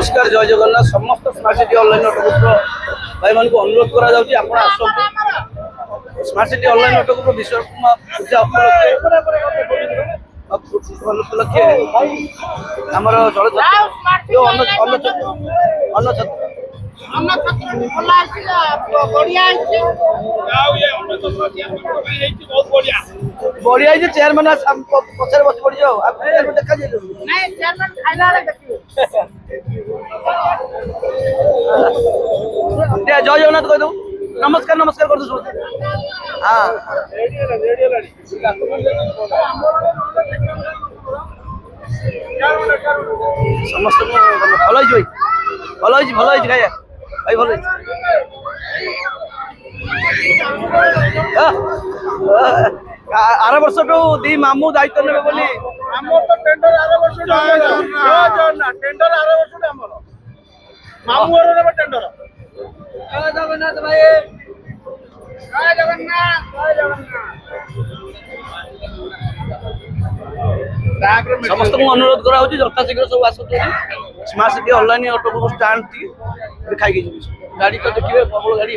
नमस्कार जय जगन्नाथ समस्त स्मार्ट सिटी ऑनलाइन ऑटोग्रुप भाई मान को अनुरोध करा जाउची आपण आसो स्मार्ट सिटी ऑनलाइन ऑटोग्रुप विश्वकर्मा पूजा उपलक्षे हमर चलचित्र जो अन्न छत्र बढ़िया चेयरमैन पछार बस पड़ जाओ आप देखा जय जगन्नाथ कह दो नमस्कार नमस्कार कर दो हाँ समस्त भल भल खाया भाई भल आर वर्ष दी मामू दायित्व ने बोली टेंडर आर वर्ष टेंडर आर वर्ष मामू टेंडर जय जगन्नाथ भाई जय जगन्नाथ जय जगन्नाथ समस्त को अनुरोध करा होची जता शीघ्र सब आसुते smart city online auto stand थी खाई गई गाड़ी तो देखिए प्रबल गाड़ी